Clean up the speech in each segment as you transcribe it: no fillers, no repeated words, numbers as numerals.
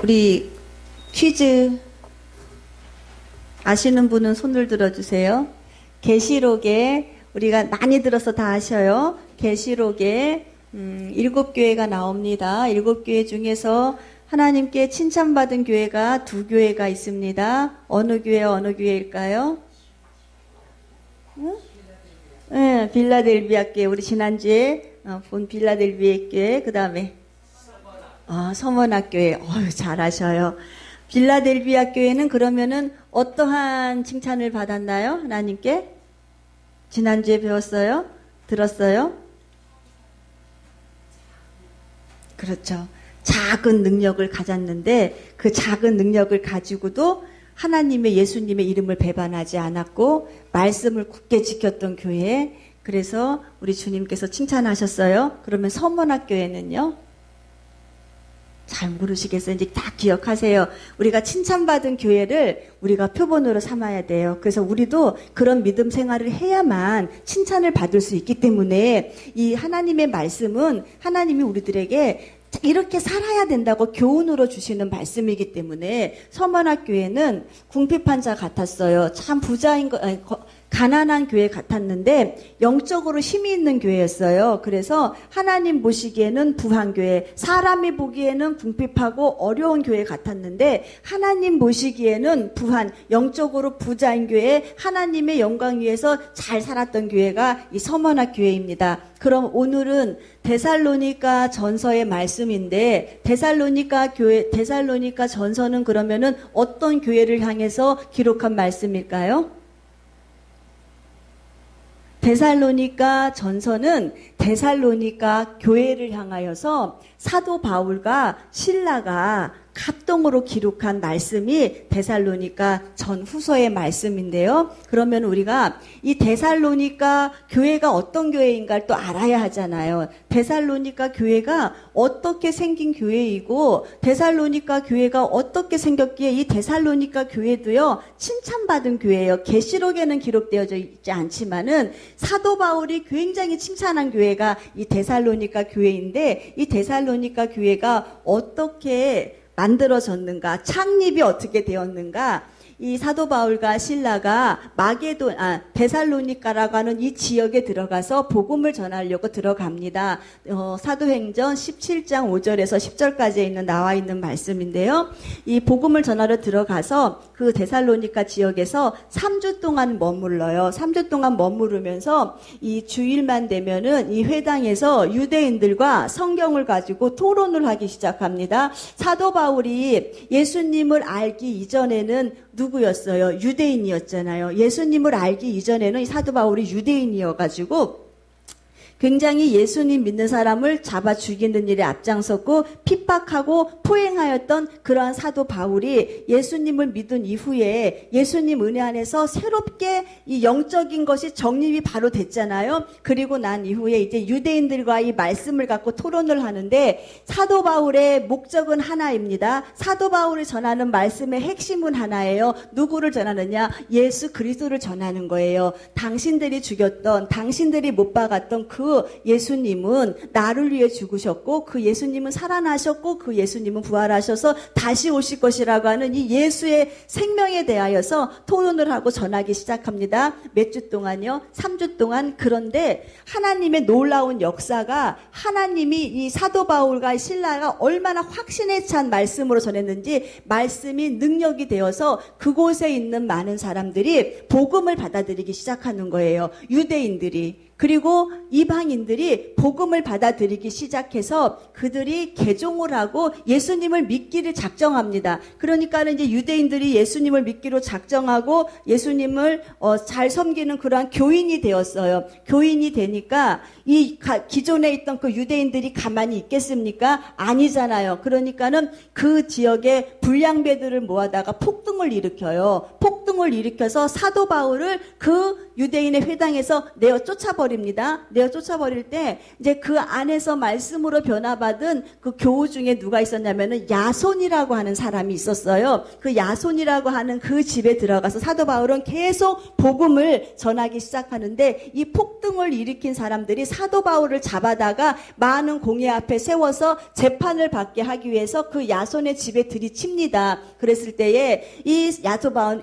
우리 퀴즈 아시는 분은 손을 들어주세요. 계시록에 우리가 많이 들어서 다 아셔요. 계시록에 7교회가 나옵니다. 7교회 중에서 하나님께 칭찬받은 교회가 2교회가 있습니다. 어느 교회일까요? 응? 네, 빌라델비아 교회. 우리 지난주에 본 빌라델비아 교회. 그 다음에 서머나 교회. 잘하셔요. 빌라델비아 교회는 그러면은 어떠한 칭찬을 받았나요? 하나님께? 지난주에 배웠어요? 들었어요? 그렇죠. 작은 능력을 가졌는데 그 작은 능력을 가지고도 하나님의 예수님의 이름을 배반하지 않았고 말씀을 굳게 지켰던 교회. 그래서 우리 주님께서 칭찬하셨어요. 그러면 서문학교회는요? 잘 모르시겠어요. 이제 다 기억하세요. 우리가 칭찬받은 교회를 우리가 표본으로 삼아야 돼요. 그래서 우리도 그런 믿음 생활을 해야만 칭찬을 받을 수 있기 때문에 이 하나님의 말씀은 하나님이 우리들에게 이렇게 살아야 된다고 교훈으로 주시는 말씀이기 때문에 서문학교회는 궁핍한 자 같았어요. 참 부자인 가난한 교회 같았는데 영적으로 힘이 있는 교회였어요. 그래서 하나님 보시기에는 부한 교회, 사람이 보기에는 궁핍하고 어려운 교회 같았는데 하나님 보시기에는 부한, 영적으로 부자인 교회, 하나님의 영광 위에서 잘 살았던 교회가 이 서문학 교회입니다. 그럼 오늘은 데살로니가 전서의 말씀인데 데살로니가 전서는 그러면은 어떤 교회를 향해서 기록한 말씀일까요? 데살로니가 전서는 데살로니가 교회를 향하여서 사도 바울과 실라가 합동으로 기록한 말씀이 데살로니가 전후서의 말씀인데요. 그러면 우리가 이 데살로니가 교회가 어떤 교회인가를 또 알아야 하잖아요. 데살로니가 교회가 어떻게 생긴 교회이고 데살로니가 교회가 어떻게 생겼기에 이 데살로니가 교회도요 칭찬받은 교회예요. 계시록에는 기록되어 있지 않지만은 사도 바울이 굉장히 칭찬한 교회가 이 데살로니가 교회인데 이 데살로니가 교회가 어떻게 만들어졌는가, 창립이 어떻게 되었는가, 이 사도 바울과 실라가 데살로니가라고 하는 이 지역에 들어가서 복음을 전하려고 들어갑니다. 사도행전 17장 5절에서 10절까지 나와 있는 말씀인데요. 이 복음을 전하러 들어가서 그 데살로니가 지역에서 3주 동안 머물러요. 3주 동안 머무르면서 이 주일만 되면은 이 회당에서 유대인들과 성경을 가지고 토론을 하기 시작합니다. 사도 바울이 예수님을 알기 이전에는 누구였어요? 유대인이었잖아요. 예수님을 알기 이전에는 사도 바울이 유대인이어가지고 굉장히 예수님 믿는 사람을 잡아 죽이는 일에 앞장섰고 핍박하고 포행하였던 그러한 사도 바울이 예수님을 믿은 이후에 예수님 은혜 안에서 새롭게 이 영적인 것이 정립이 바로 됐잖아요. 그리고 난 이후에 이제 유대인들과 이 말씀을 갖고 토론을 하는데 사도 바울의 목적은 하나입니다. 사도 바울이 전하는 말씀의 핵심은 하나예요. 누구를 전하느냐? 예수 그리스도를 전하는 거예요. 당신들이 죽였던, 당신들이 못 박았던 그 예수님은 나를 위해 죽으셨고 그 예수님은 살아나셨고 그 예수님은 부활하셔서 다시 오실 것이라고 하는 이 예수의 생명에 대하여서 토론을 하고 전하기 시작합니다. 몇 주 동안요? 3주 동안. 그런데 하나님의 놀라운 역사가 하나님이 이 사도 바울과 신라가 얼마나 확신에 찬 말씀으로 전했는지 말씀이 능력이 되어서 그곳에 있는 많은 사람들이 복음을 받아들이기 시작하는 거예요. 유대인들이. 그리고 이방인들이 복음을 받아들이기 시작해서 그들이 개종을 하고 예수님을 믿기를 작정합니다. 그러니까는 이제 유대인들이 예수님을 믿기로 작정하고 예수님을 잘 섬기는 그러한 교인이 되었어요. 교인이 되니까 이 기존에 있던 그 유대인들이 가만히 있겠습니까? 아니잖아요. 그러니까는 그 지역에 불량배들을 모아다가 폭동을 일으켜요. 폭동을 일으켜서 사도 바울을 그 유대인의 회당에서 내어 쫓아버립니다. 쫓아버립니다. 내어 쫓아버릴 때 이제 그 안에서 말씀으로 변화받은 그 교우 중에 누가 있었냐면은 야손이라고 하는 사람이 있었어요. 그 야손이라고 하는 그 집에 들어가서 사도 바울은 계속 복음을 전하기 시작하는데 이 폭등을 일으킨 사람들이 사도 바울을 잡아다가 많은 공회 앞에 세워서 재판을 받게 하기 위해서 그 야손의 집에 들이칩니다. 그랬을 때에 이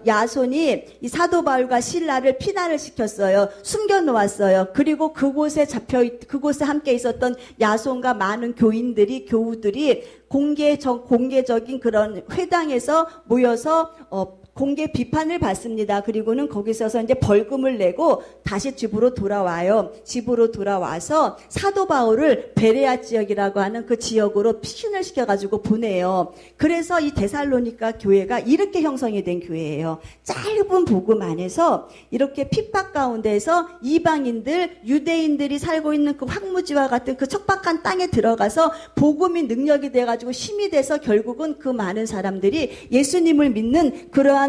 야손이 이 사도 바울과 실라를 피난을 시켰어요. 숨겨 놓았어요. 그리고 그곳에 그곳에 함께 있었던 야손과 많은 교우들이 공개적인 그런 회당에서 모여서 공개 비판을 받습니다. 그리고는 거기서서 이제 벌금을 내고 다시 집으로 돌아와요. 집으로 돌아와서 사도 바울을 베레아 지역이라고 하는 그 지역으로 피신을 시켜가지고 보내요. 그래서 이 데살로니가 교회가 이렇게 형성이 된 교회예요. 짧은 복음 안에서 이렇게 핍박 가운데에서 이방인들, 유대인들이 살고 있는 그 황무지와 같은 그 척박한 땅에 들어가서 복음이 능력이 돼가지고 힘이 돼서 결국은 그 많은 사람들이 예수님을 믿는 그러한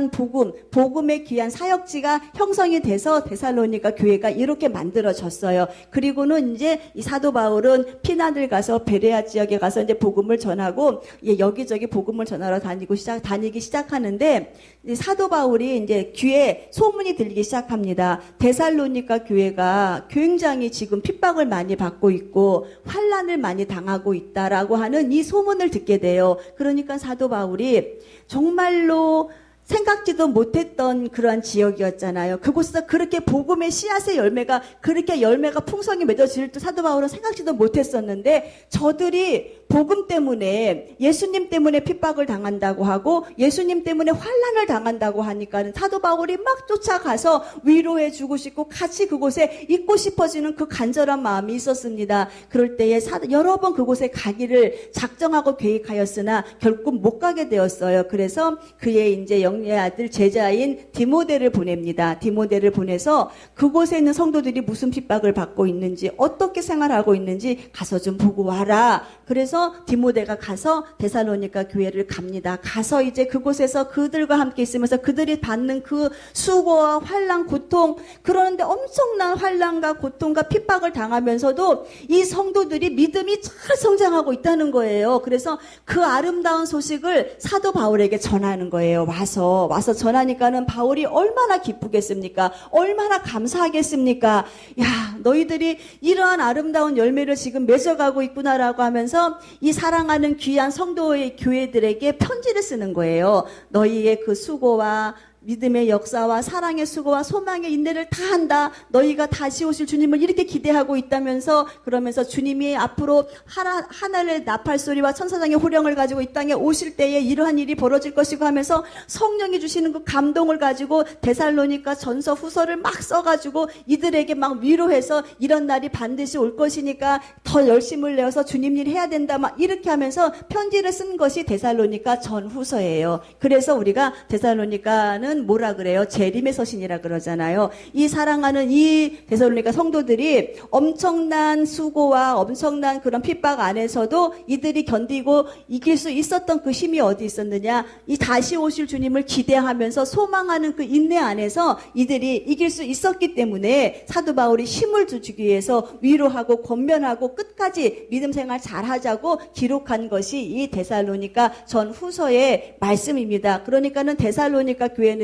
복음의 귀한 사역지가 형성이 돼서 데살로니가 교회가 이렇게 만들어졌어요. 그리고는 이제 이 사도 바울은 피난을 가서 베레아 지역에 가서 이제 복음을 전하고 여기저기 복음을 전하러 다니기 시작하는데 사도 바울이 이제 귀에 소문이 들리기 시작합니다. 데살로니가 교회가 굉장히 지금 핍박을 많이 받고 있고 환난을 많이 당하고 있다라고 하는 이 소문을 듣게 돼요. 그러니까 사도 바울이 정말로 생각지도 못했던 그러한 지역이었잖아요. 그곳에서 그렇게 복음의 씨앗의 열매가 풍성히 맺어질 줄 사도 바울은 생각지도 못했었는데 저들이 복음 때문에 예수님 때문에 핍박을 당한다고 하고 예수님 때문에 환난을 당한다고 하니까 사도 바울이 막 쫓아가서 위로해 주고 싶고 같이 그곳에 있고 싶어지는 그 간절한 마음이 있었습니다. 그럴 때에 여러 번 그곳에 가기를 작정하고 계획하였으나 결국 못 가게 되었어요. 그래서 그의 이제 영의 아들 제자인 디모데를 보냅니다. 디모데를 보내서 그곳에 있는 성도들이 무슨 핍박을 받고 있는지 어떻게 생활하고 있는지 가서 좀 보고 와라. 그래서 디모데가 가서 데살로니가 교회를 갑니다. 가서 이제 그곳에서 그들과 함께 있으면서 그들이 받는 그 수고와 환난, 고통, 그러는데 엄청난 환난과 고통과 핍박을 당하면서도 이 성도들이 믿음이 잘 성장하고 있다는 거예요. 그래서 그 아름다운 소식을 사도 바울에게 전하는 거예요. 와서 전하니까는 바울이 얼마나 기쁘겠습니까? 얼마나 감사하겠습니까? 야, 너희들이 이러한 아름다운 열매를 지금 맺어가고 있구나라고 하면서 이 사랑하는 귀한 성도의 교회들에게 편지를 쓰는 거예요. 너희의 그 수고와 믿음의 역사와 사랑의 수고와 소망의 인내를 다 한다. 너희가 다시 오실 주님을 이렇게 기대하고 있다면서 그러면서 주님이 앞으로 하늘의 나팔 소리와 천사장의 호령을 가지고 이 땅에 오실 때에 이러한 일이 벌어질 것이고 하면서 성령이 주시는 그 감동을 가지고 데살로니가 전서 후서를 막 써가지고 이들에게 막 위로해서 이런 날이 반드시 올 것이니까 더 열심을 내어서 주님 일 해야 된다 막 이렇게 하면서 편지를 쓴 것이 데살로니가 전 후서예요. 그래서 우리가 데살로니가는 뭐라 그래요? 재림의 서신이라 그러잖아요. 이 사랑하는 이 데살로니가 성도들이 엄청난 수고와 엄청난 그런 핍박 안에서도 이들이 견디고 이길 수 있었던 그 힘이 어디 있었느냐? 이 다시 오실 주님을 기대하면서 소망하는 그 인내 안에서 이들이 이길 수 있었기 때문에 사도 바울이 힘을 주기 위해서 위로하고 권면하고 끝까지 믿음 생활 잘하자고 기록한 것이 이 데살로니가 전 후서의 말씀입니다. 그러니까는 데살로니가 교회는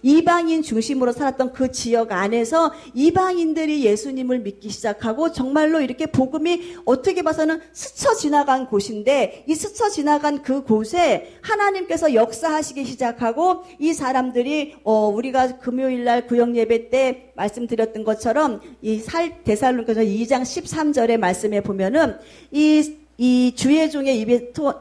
이방인 중심으로 살았던 그 지역 안에서 이방인들이 예수님을 믿기 시작하고 정말로 이렇게 복음이 어떻게 봐서는 스쳐 지나간 곳인데 이 스쳐 지나간 그 곳에 하나님께서 역사하시기 시작하고 이 사람들이 우리가 금요일날 구역 예배 때 말씀드렸던 것처럼 이 데살로니가서 2장 13절의 말씀에 보면은 이 주의 종의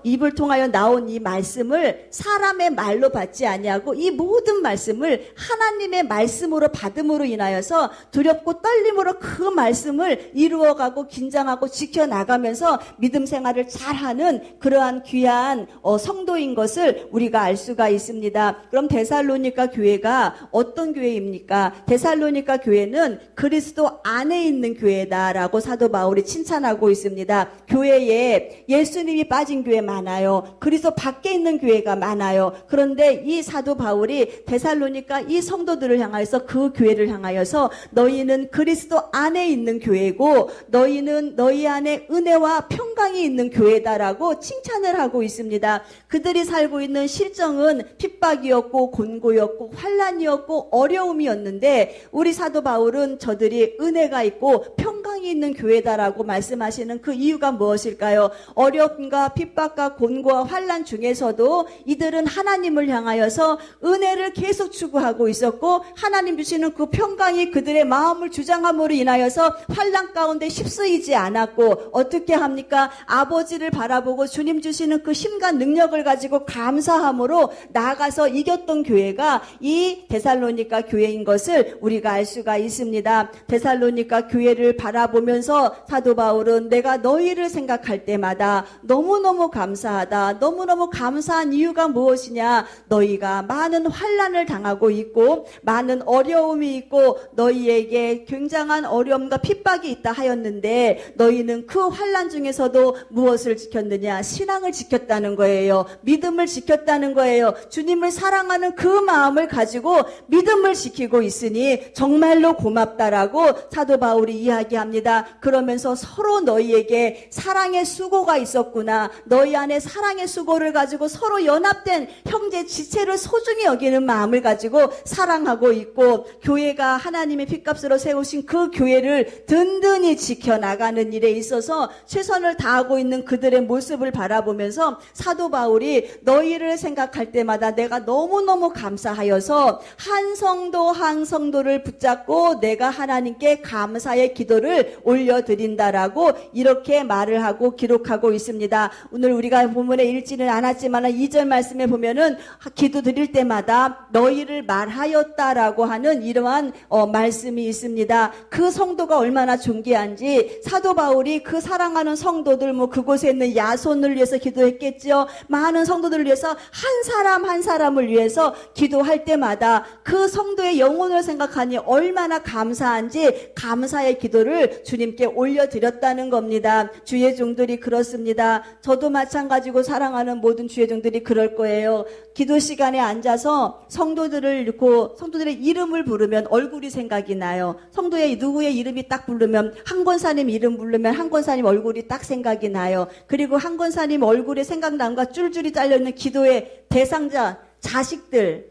입을 통하여 나온 이 말씀을 사람의 말로 받지 아니하고 이 모든 말씀을 하나님의 말씀으로 받음으로 인하여서 두렵고 떨림으로 그 말씀을 이루어가고 긴장하고 지켜나가면서 믿음 생활을 잘하는 그러한 귀한 성도 성도인 것을 우리가 알 수가 있습니다. 그럼 데살로니가 교회가 어떤 교회입니까? 데살로니가 교회는 그리스도 안에 있는 교회다라고 사도 바울이 칭찬하고 있습니다. 교회에 예수님이 빠진 교회 많아요. 그리스도 밖에 있는 교회가 많아요. 그런데 이 사도 바울이 데살로니가 이 성도들을 향하여서 그 교회를 향하여서 너희는 그리스도 안에 있는 교회고 너희는 너희 안에 은혜와 평강이 있는 교회다라고 칭찬을 하고 있습니다. 그들이 살고 있는 실정은 핍박이었고 곤고였고 환난이었고 어려움이었는데 우리 사도 바울은 저들이 은혜가 있고 평강이 있는 교회다라고 말씀하시는 그 이유가 무엇일까요? 어려움과 핍박과 곤고와 환난 중에서도 이들은 하나님을 향하여서 은혜를 계속 추구하고 있었고 하나님 주시는 그 평강이 그들의 마음을 주장함으로 인하여서 환난 가운데 휩쓰이지 않았고 어떻게 합니까? 아버지를 바라보고 주님 주시는 그 힘과 능력을 가지고 감사함으로 나아가서 이겼던 교회가 이 데살로니가 교회인 것을 우리가 알 수가 있습니다. 데살로니가 교회를 바라보면서 사도 바울은 내가 너희를 생각할 때마다 너무너무 감사하다. 너무너무 감사한 이유가 무엇이냐? 너희가 많은 환난을 당하고 있고 많은 어려움이 있고 너희에게 굉장한 어려움과 핍박이 있다 하였는데 너희는 그 환난 중에서도 무엇을 지켰느냐? 신앙을 지켰다는 거예요. 믿음을 지켰다는 거예요. 주님을 사랑하는 그 마음을 가지고 믿음을 지키고 있으니 정말로 고맙다라고 사도 바울이 이야기합니다. 그러면서 서로 너희에게 사랑의 수고가 있었구나. 너희 안에 사랑의 수고를 가지고 서로 연합된 형제 지체를 소중히 여기는 마음을 가지고 사랑하고 있고 교회가 하나님의 핏값으로 세우신 그 교회를 든든히 지켜나가는 일에 있어서 최선을 다하고 있는 그들의 모습을 바라보면서 사도 바울이 너희를 생각할 때마다 내가 너무너무 감사하여서 한 성도 한 성도를 붙잡고 내가 하나님께 감사의 기도를 올려드린다라고 이렇게 말을 하고 기록하고 있습니다. 오늘 우리가 본문에 읽지는 않았지만 2절 말씀에 보면은 기도 드릴 때마다 너희를 말하였다라고 하는 이러한 말씀이 있습니다. 그 성도가 얼마나 존귀한지 사도 바울이 그 사랑하는 성도들 그곳에 있는 야손을 위해서 기도했겠죠. 많은 성도들을 위해서 한 사람 한 사람을 위해서 기도할 때마다 그 성도의 영혼을 생각하니 얼마나 감사한지 감사의 기도를 주님께 올려드렸다는 겁니다. 주의 종들이 그렇습니다. 저도 마찬가지고 사랑하는 모든 주의 종들이 그럴 거예요. 기도 시간에 앉아서 성도들을 놓고 성도들의 이름을 부르면 얼굴이 생각이 나요. 성도의 누구의 이름이 딱 부르면 한 권사님 이름 부르면 한 권사님 얼굴이 딱 생각이 나요. 그리고 한 권사님 얼굴에 생각남과 줄줄이 잘려있는 기도의 대상자, 자식들,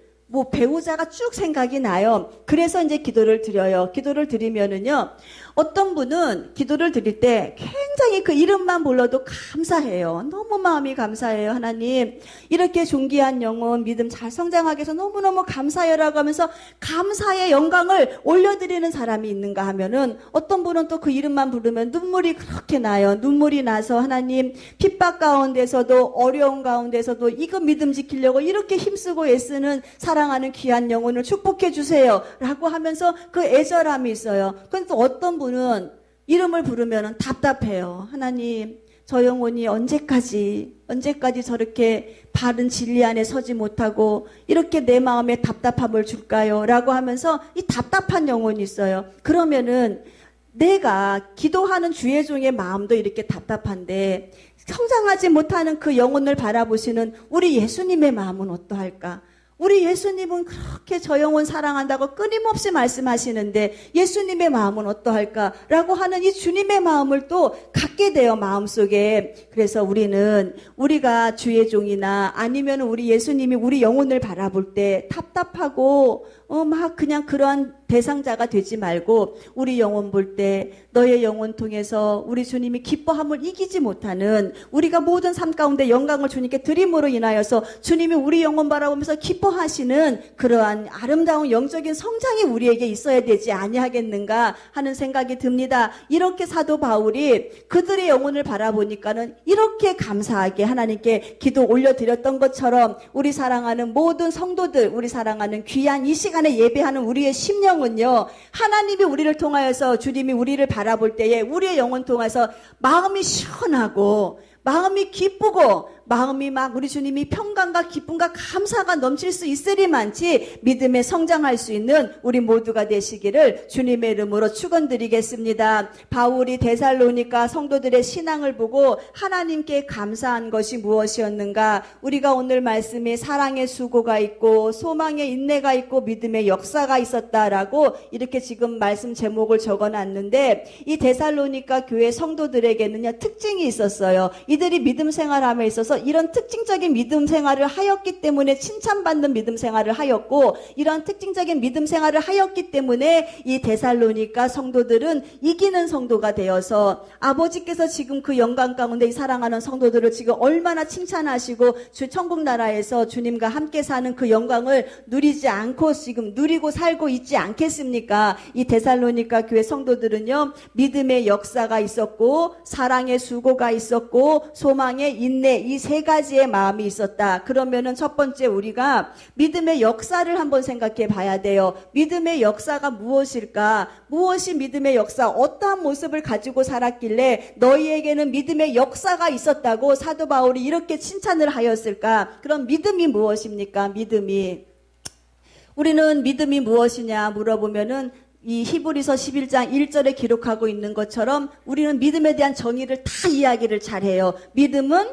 배우자가 쭉 생각이 나요. 그래서 이제 기도를 드려요. 기도를 드리면은요, 어떤 분은 기도를 드릴 때 굉장히 그 이름만 불러도 감사해요. 너무 마음이 감사해요. 하나님, 이렇게 존귀한 영혼, 믿음 잘 성장하게 해서 너무너무 감사해요라고 하면서 감사의 영광을 올려드리는 사람이 있는가 하면은 어떤 분은 또 그 이름만 부르면 눈물이 그렇게 나요. 눈물이 나서 하나님, 핍박 가운데서도 어려운 가운데서도 이거 믿음 지키려고 이렇게 힘쓰고 애쓰는 사랑하는 귀한 영혼을 축복해 주세요 라고 하면서 그 애절함이 있어요. 그런데 또 어떤 분은 이름을 부르면 답답해요. 하나님, 저 영혼이 언제까지 저렇게 바른 진리 안에 서지 못하고 이렇게 내 마음에 답답함을 줄까요? 라고 하면서 이 답답한 영혼이 있어요. 그러면은 내가 기도하는 주의 종의 마음도 이렇게 답답한데 성장하지 못하는 그 영혼을 바라보시는 우리 예수님의 마음은 어떠할까? 우리 예수님은 그렇게 저 영혼 사랑한다고 끊임없이 말씀하시는데 예수님의 마음은 어떠할까라고 하는 이 주님의 마음을 또 갖게 돼요, 마음속에. 그래서 우리가 주의 종이나 아니면 우리 예수님이 우리 영혼을 바라볼 때 답답하고 막 그냥 그러한 대상자가 되지 말고 우리 영혼 볼 때 너의 영혼 통해서 우리 주님이 기뻐함을 이기지 못하는 우리가 모든 삶 가운데 영광을 주님께 드림으로 인하여서 주님이 우리 영혼 바라보면서 기뻐하시는 그러한 아름다운 영적인 성장이 우리에게 있어야 되지 아니하겠는가 하는 생각이 듭니다. 이렇게 사도 바울이 그들의 영혼을 바라보니까는 이렇게 감사하게 하나님께 기도 올려드렸던 것처럼 우리 사랑하는 모든 성도들, 우리 사랑하는 귀한 이 시간에 예배하는 우리의 심령은요, 하나님이 우리를 통하여서 주님이 우리를 바라볼 때에 우리의 영혼 통해서 마음이 시원하고 마음이 기쁘고 마음이 막 우리 주님이 평강과 기쁨과 감사가 넘칠 수 있으리만치 믿음에 성장할 수 있는 우리 모두가 되시기를 주님의 이름으로 축원드리겠습니다. 바울이 데살로니가 성도들의 신앙을 보고 하나님께 감사한 것이 무엇이었는가? 우리가 오늘 말씀에 사랑의 수고가 있고 소망의 인내가 있고 믿음의 역사가 있었다라고 이렇게 지금 말씀 제목을 적어놨는데, 이 데살로니가 교회 성도들에게는요 특징이 있었어요. 이들이 믿음 생활함에 있어서 이런 특징적인 믿음 생활을 하였기 때문에 칭찬받는 믿음 생활을 하였고, 이런 특징적인 믿음 생활을 하였기 때문에 이 데살로니가 성도들은 이기는 성도가 되어서 아버지께서 지금 그 영광 가운데 이 사랑하는 성도들을 지금 얼마나 칭찬하시고 주 천국 나라에서 주님과 함께 사는 그 영광을 누리지 않고 지금 누리고 살고 있지 않겠습니까? 이 데살로니가 교회 성도들은요 믿음의 역사가 있었고 사랑의 수고가 있었고 소망의 인내, 이 세 가지의 마음이 있었다. 그러면은 첫 번째 우리가 믿음의 역사를 한번 생각해 봐야 돼요. 믿음의 역사가 무엇일까? 무엇이 믿음의 역사? 어떠한 모습을 가지고 살았길래 너희에게는 믿음의 역사가 있었다고 사도 바울이 이렇게 칭찬을 하였을까? 그럼 믿음이 무엇입니까? 믿음이. 우리는 믿음이 무엇이냐 물어보면은 이 히브리서 11장 1절에 기록하고 있는 것처럼 우리는 믿음에 대한 정의를 다 이야기를 잘해요. 믿음은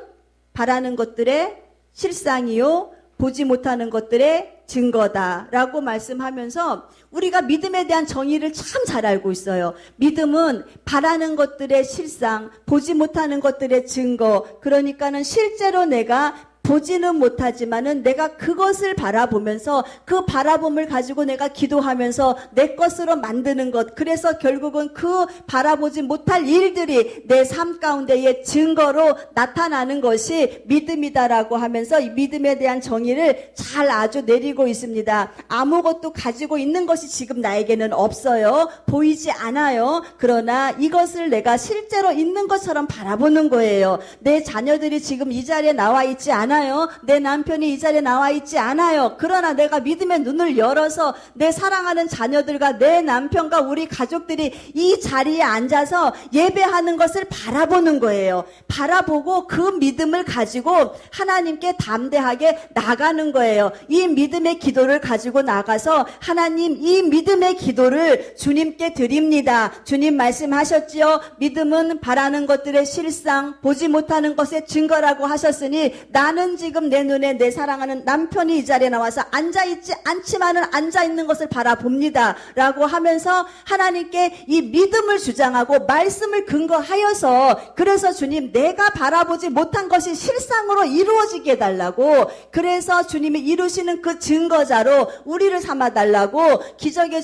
바라는 것들의 실상이요 보지 못하는 것들의 증거다라고 말씀하면서 우리가 믿음에 대한 정의를 참 잘 알고 있어요. 믿음은 바라는 것들의 실상, 보지 못하는 것들의 증거. 그러니까는 실제로 내가 보지는 못하지만은 내가 그것을 바라보면서 그 바라봄을 가지고 내가 기도하면서 내 것으로 만드는 것. 그래서 결국은 그 바라보지 못할 일들이 내 삶 가운데의 증거로 나타나는 것이 믿음이다라고 하면서 이 믿음에 대한 정의를 잘 아주 내리고 있습니다. 아무것도 가지고 있는 것이 지금 나에게는 없어요. 보이지 않아요. 그러나 이것을 내가 실제로 있는 것처럼 바라보는 거예요. 내 자녀들이 지금 이 자리에 나와 있지 않아요. 내 남편이 이 자리에 나와 있지 않아요. 그러나 내가 믿음의 눈을 열어서 내 사랑하는 자녀들과 내 남편과 우리 가족들이 이 자리에 앉아서 예배하는 것을 바라보는 거예요. 바라보고 그 믿음을 가지고 하나님께 담대하게 나가는 거예요. 이 믿음의 기도를 가지고 나가서 하나님, 이 믿음의 기도를 주님께 드립니다. 주님 말씀하셨지요. 믿음은 바라는 것들의 실상, 보지 못하는 것의 증거라고 하셨으니 나는 지금 내 눈에 내 사랑하는 남편이 이 자리에 나와서 앉아있지 않지만은 앉아있는 것을 바라봅니다 라고 하면서 하나님께 이 믿음을 주장하고 말씀을 근거하여서, 그래서 주님 내가 바라보지 못한 것이 실상으로 이루어지게 해달라고, 그래서 주님이 이루시는 그 증거자로 우리를 삼아달라고, 기적의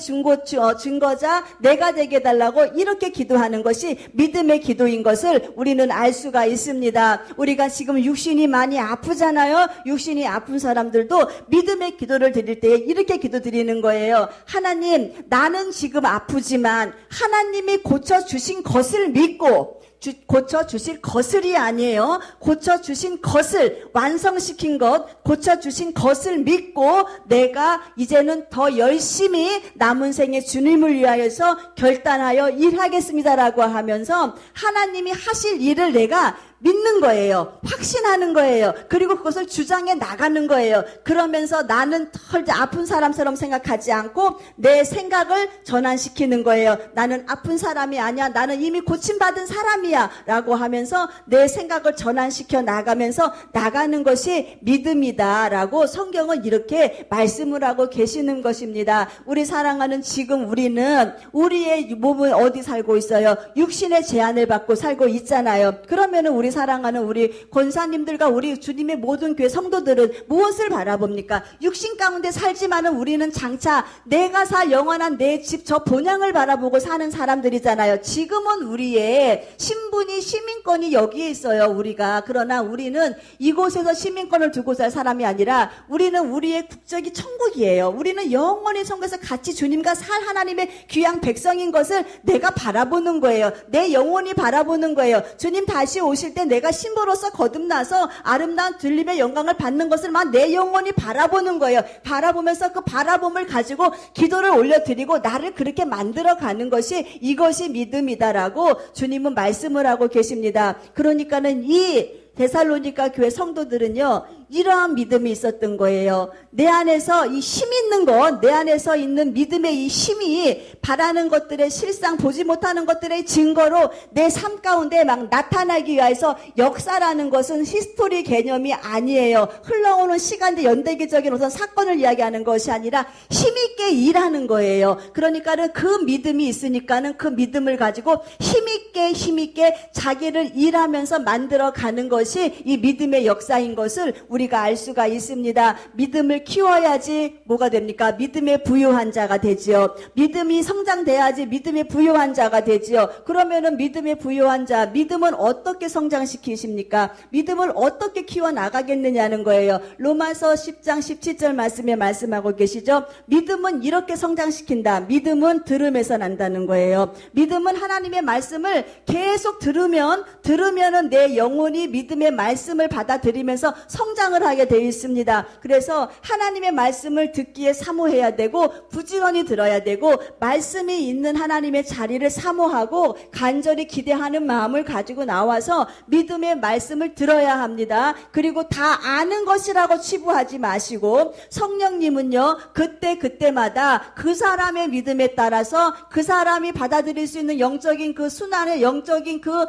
증거자 내가 되게 해달라고 이렇게 기도하는 것이 믿음의 기도인 것을 우리는 알 수가 있습니다. 우리가 지금 육신이 많이 아프잖아요. 육신이 아픈 사람들도 믿음의 기도를 드릴 때 이렇게 기도 드리는 거예요. 하나님, 나는 지금 아프지만 하나님이 고쳐주신 것을 믿고, 고쳐주실 것을이 아니에요. 고쳐주신 것을, 완성시킨 것, 고쳐주신 것을 믿고 내가 이제는 더 열심히 남은 생에 주님을 위하여서 결단하여 일하겠습니다라고 하면서 하나님이 하실 일을 내가 믿는 거예요. 확신하는 거예요. 그리고 그것을 주장해 나가는 거예요. 그러면서 나는 털 아픈 사람처럼 생각하지 않고 내 생각을 전환시키는 거예요. 나는 아픈 사람이 아니야. 나는 이미 고침받은 사람이야 라고 하면서 내 생각을 전환시켜 나가면서 나가는 것이 믿음이다 라고 성경은 이렇게 말씀을 하고 계시는 것입니다. 우리 사랑하는 지금 우리는 우리의 몸은 어디 살고 있어요? 육신의 제한을 받고 살고 있잖아요. 그러면은 우리 사랑하는 우리 권사님들과 우리 주님의 모든 교회 성도들은 무엇을 바라봅니까? 육신 가운데 살지만은 우리는 장차 내가 살 영원한 내 집 저 본향을 바라보고 사는 사람들이잖아요. 지금은 우리의 신분이 시민권이 여기에 있어요. 우리가. 그러나 우리는 이곳에서 시민권을 두고 살 사람이 아니라 우리는 우리의 국적이 천국이에요. 우리는 영원히 천국에서 같이 주님과 살 하나님의 귀한 백성인 것을 내가 바라보는 거예요. 내 영혼이 바라보는 거예요. 주님 다시 오실 때 내가 신부로서 거듭나서 아름다운 들림의 영광을 받는 것을 막 내 영혼이 바라보는 거예요. 바라보면서 그 바라봄을 가지고 기도를 올려드리고 나를 그렇게 만들어가는 것이, 이것이 믿음이다라고 주님은 말씀을 하고 계십니다. 그러니까는 이 데살로니가 교회 성도들은요, 이러한 믿음이 있었던 거예요. 내 안에서 이 힘 있는 것, 내 안에서 있는 믿음의 이 힘이 바라는 것들의 실상, 보지 못하는 것들의 증거로 내 삶 가운데 막 나타나기 위해서 역사라는 것은 히스토리 개념이 아니에요. 흘러오는 시간대 연대기적인 어떤 사건을 이야기하는 것이 아니라 힘있게 일하는 거예요. 그러니까는 그 믿음이 있으니까는 그 믿음을 가지고 힘있게 자기를 일하면서 만들어가는 것이 이 믿음의 역사인 것을 우리가 알 수가 있습니다. 믿음을 키워야지 뭐가 됩니까? 믿음의 부유한 자가 되지요. 믿음이 성장돼야지 믿음의 부유한 자가 되지요. 그러면은 믿음의 부유한 자, 믿음은 어떻게 성장시키십니까? 믿음을 어떻게 키워나가겠느냐는 거예요. 로마서 10장 17절 말씀에 말씀하고 계시죠. 믿음은 이렇게 성장시킨다. 믿음은 들음에서 난다는 거예요. 믿음은 하나님의 말씀을 계속 들으면은 내 영혼이 믿음의 말씀을 받아들이면서 성장을 하게 되어 있습니다. 그래서 하나님의 말씀을 듣기에 사모해야 되고 부지런히 들어야 되고 말씀이 있는 하나님의 자리를 사모하고 간절히 기대하는 마음을 가지고 나와서 믿음의 말씀을 들어야 합니다. 그리고 다 아는 것이라고 치부하지 마시고 성령님은요, 그때마다 그 사람의 믿음에 따라서 그 사람이 받아들일 수 있는 영적인 그 순환의 영적인 그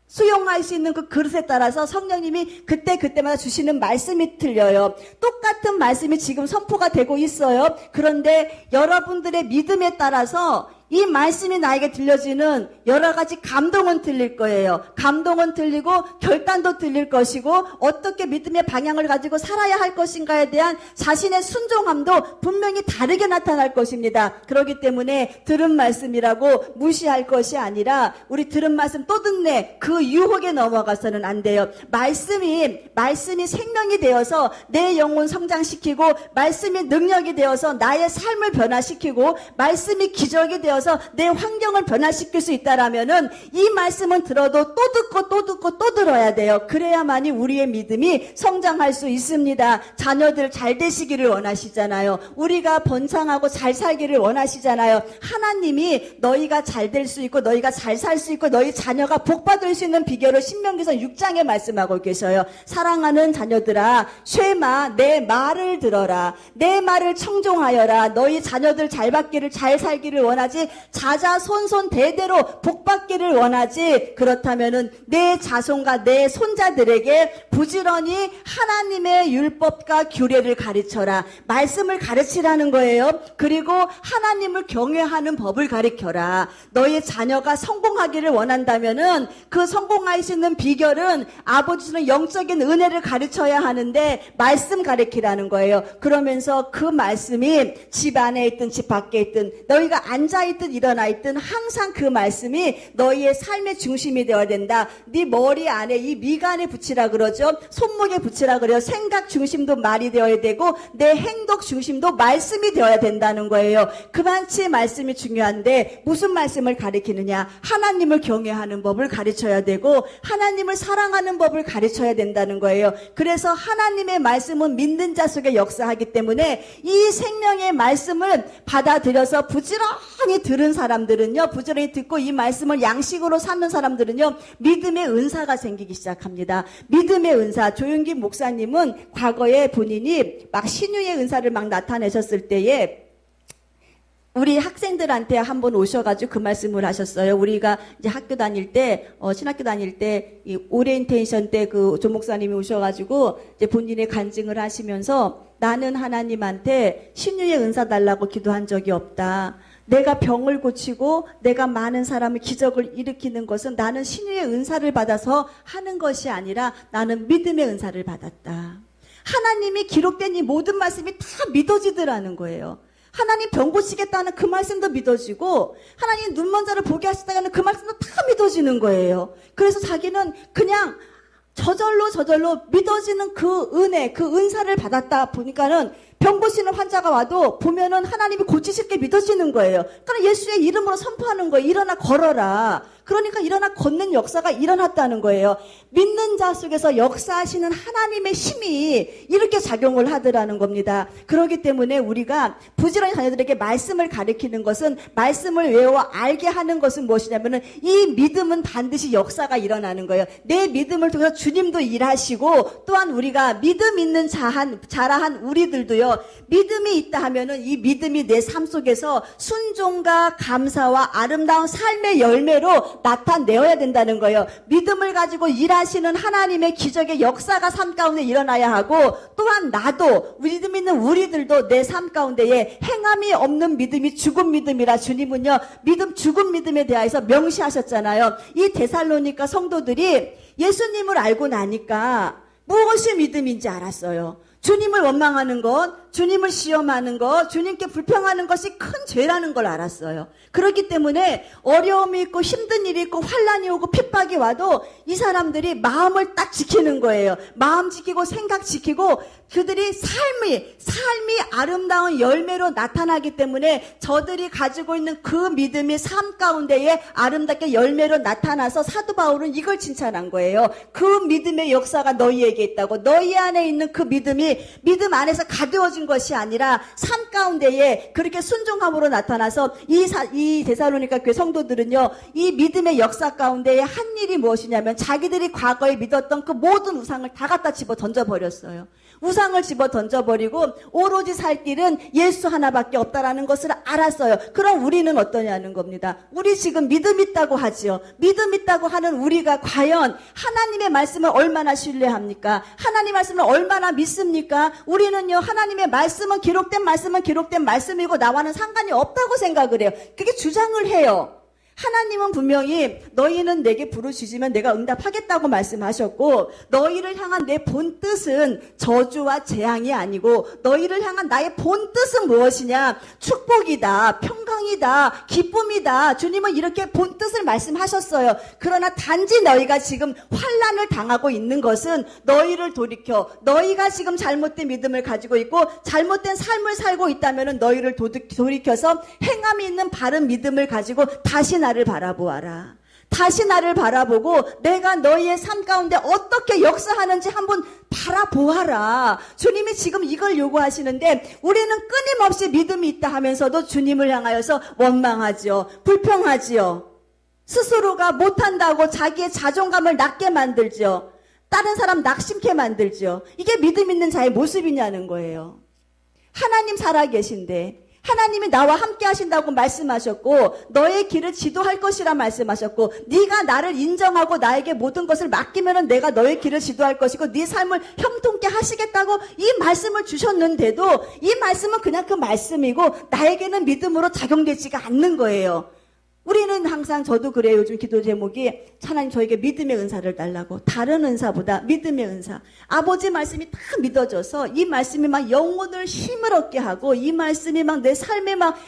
수용할 수 있는 그 그릇에 따라서 성령님이 그때마다 주시는 말씀이 틀려요. 똑같은 말씀이 지금 선포가 되고 있어요. 그런데 여러분들의 믿음에 따라서 이 말씀이 나에게 들려지는 여러 가지 감동은 틀릴 거예요. 감동은 틀리고 결단도 틀릴 것이고 어떻게 믿음의 방향을 가지고 살아야 할 것인가에 대한 자신의 순종함도 분명히 다르게 나타날 것입니다. 그렇기 때문에 들은 말씀이라고 무시할 것이 아니라 우리 들은 말씀 또 듣네 그 유혹에 넘어가서는 안 돼요. 말씀이 생명이 되어서 내 영혼 성장시키고 말씀이 능력이 되어서 나의 삶을 변화시키고 말씀이 기적이 되어서 내 환경을 변화시킬 수 있다라면은 이 말씀은 들어도 또 듣고 또 들어야 돼요. 그래야만이 우리의 믿음이 성장할 수 있습니다. 자녀들 잘 되시기를 원하시잖아요. 우리가 번창하고 잘 살기를 원하시잖아요. 하나님이 너희가 잘 될 수 있고 너희가 잘 살 수 있고 너희 자녀가 복 받을 수 있는 비결을 신명기서 6장에 말씀하고 계셔요. 사랑하는 자녀들아, 쉐마 내 말을 들어라. 내 말을 청종하여라. 너희 자녀들 잘 받기를 잘 살기를 원하지 자자손손 대대로 복받기를 원하지. 그렇다면은 내 자손과 내 손자들에게 부지런히 하나님의 율법과 규례를 가르쳐라. 말씀을 가르치라는 거예요. 그리고 하나님을 경외하는 법을 가르쳐라. 너의 자녀가 성공하기를 원한다면은 그 성공할 수 있는 비결은 아버지 주는 영적인 은혜를 가르쳐야 하는데 말씀 가르치라는 거예요. 그러면서 그 말씀이 집 안에 있든 집 밖에 있든 너희가 앉아있든 일어나있든 항상 그 말씀이 너희의 삶의 중심이 되어야 된다. 네 머리 안에 이 미간에 붙이라 그러죠. 손목에 붙이라 그래요. 생각 중심도 말이 되어야 되고 내 행동 중심도 말씀이 되어야 된다는 거예요. 그만치 말씀이 중요한데 무슨 말씀을 가르치느냐? 하나님을 경외하는 법을 가르쳐야 되고 하나님을 사랑하는 법을 가르쳐야 된다는 거예요. 그래서 하나님의 말씀은 믿는 자 속에 역사하기 때문에 이 생명의 말씀을 받아들여서 부지런히 들은 사람들은요, 부지런히 듣고 이 말씀을 양식으로 삼는 사람들은요, 믿음의 은사가 생기기 시작합니다. 믿음의 은사. 조윤기 목사님은 과거에 본인이 막 신유의 은사를 막 나타내셨을 때에 우리 학생들한테 한번 오셔가지고 그 말씀을 하셨어요. 우리가 이제 학교 다닐 때, 신학교 다닐 때, 이 오리엔테이션 때 그 조 목사님이 오셔가지고 이제 본인의 간증을 하시면서 나는 하나님한테 신유의 은사 달라고 기도한 적이 없다. 내가 병을 고치고 내가 많은 사람의 기적을 일으키는 것은 나는 신유의 은사를 받아서 하는 것이 아니라 나는 믿음의 은사를 받았다. 하나님이 기록된 이 모든 말씀이 다 믿어지더라는 거예요. 하나님 병 고치겠다는 그 말씀도 믿어지고 하나님 눈먼 자를 보게 하시다는 그 말씀도 다 믿어지는 거예요. 그래서 자기는 그냥 저절로 믿어지는 그 은혜, 그 은사를 받았다 보니까는 병 고치는 환자가 와도 보면은 하나님이 고치실 게 믿어지는 거예요. 그러니까 예수의 이름으로 선포하는 거예요. 일어나 걸어라. 그러니까 일어나 걷는 역사가 일어났다는 거예요. 믿는 자 속에서 역사하시는 하나님의 힘이 이렇게 작용을 하더라는 겁니다. 그렇기 때문에 우리가 부지런히 자녀들에게 말씀을 가르치는 것은, 말씀을 외워 알게 하는 것은 무엇이냐면은 이 믿음은 반드시 역사가 일어나는 거예요. 내 믿음을 통해서 주님도 일하시고, 또한 우리가 믿음 있는 자라한 우리들도요, 믿음이 있다 하면은 이 믿음이 내 삶 속에서 순종과 감사와 아름다운 삶의 열매로 나타내어야 된다는 거예요. 믿음을 가지고 일하시는 하나님의 기적의 역사가 삶 가운데 일어나야 하고, 또한 나도 믿음 있는 우리들도 내 삶 가운데에 행함이 없는 믿음이 죽은 믿음이라 주님은요, 믿음 죽은 믿음에 대해서 명시하셨잖아요. 이 데살로니가 성도들이 예수님을 알고 나니까 무엇이 믿음인지 알았어요. 주님을 원망하는 것, 주님을 시험하는 것, 주님께 불평하는 것이 큰 죄라는 걸 알았어요. 그렇기 때문에 어려움이 있고 힘든 일이 있고 환난이 오고 핍박이 와도 이 사람들이 마음을 딱 지키는 거예요. 마음 지키고 생각 지키고, 그들이 삶이 아름다운 열매로 나타나기 때문에 저들이 가지고 있는 그 믿음이 삶 가운데에 아름답게 열매로 나타나서 사도 바울은 이걸 칭찬한 거예요. 그 믿음의 역사가 너희에게 있다고. 너희 안에 있는 그 믿음이 믿음 안에서 가두어진 것이 아니라 삶 가운데에 그렇게 순종함으로 나타나서 이 데살로니가 교회 성도들은요, 이 믿음의 역사 가운데에 한 일이 무엇이냐면 자기들이 과거에 믿었던 그 모든 우상을 다 갖다 집어 던져버렸어요. 우상을 집어 던져버리고 오로지 살 길은 예수 하나밖에 없다라는 것을 알았어요. 그럼 우리는 어떠냐는 겁니다. 우리 지금 믿음 있다고 하지요. 믿음 있다고 하는 우리가 과연 하나님의 말씀을 얼마나 신뢰합니까? 하나님의 말씀을 얼마나 믿습니까? 우리는요, 하나님의 말씀은 기록된 말씀이고 나와는 상관이 없다고 생각을 해요. 그게 주장을 해요. 하나님은 분명히 너희는 내게 부르시면 내가 응답하겠다고 말씀하셨고, 너희를 향한 내 본뜻은 저주와 재앙이 아니고 너희를 향한 나의 본뜻은 무엇이냐? 축복이다, 평강이다, 기쁨이다. 주님은 이렇게 본뜻을 말씀하셨어요. 그러나 단지 너희가 지금 환난을 당하고 있는 것은 너희를 돌이켜, 너희가 지금 잘못된 믿음을 가지고 있고 잘못된 삶을 살고 있다면 너희를 돌이켜서 행함이 있는 바른 믿음을 가지고 다시 나를 바라보아라. 다시 나를 바라보고 내가 너희의 삶 가운데 어떻게 역사하는지 한번 바라보아라. 주님이 지금 이걸 요구하시는데 우리는 끊임없이 믿음이 있다 하면서도 주님을 향하여서 원망하지요. 불평하지요. 스스로가 못한다고 자기의 자존감을 낮게 만들지요. 다른 사람 낙심케 만들지요. 이게 믿음 있는 자의 모습이냐는 거예요. 하나님 살아계신데, 하나님이 나와 함께 하신다고 말씀하셨고, 너의 길을 지도할 것이라 말씀하셨고, 네가 나를 인정하고 나에게 모든 것을 맡기면은 내가 너의 길을 지도할 것이고 네 삶을 형통케 하시겠다고 이 말씀을 주셨는데도 이 말씀은 그냥 그 말씀이고 나에게는 믿음으로 작용되지가 않는 거예요. 우리는 항상, 저도 그래요. 요즘 기도 제목이 하나님 저에게 믿음의 은사를 달라고. 다른 은사보다 믿음의 은사. 아버지 말씀이 다 믿어져서 이 말씀이 막 영혼을 힘을 얻게 하고 이 말씀이 막 내 삶에 막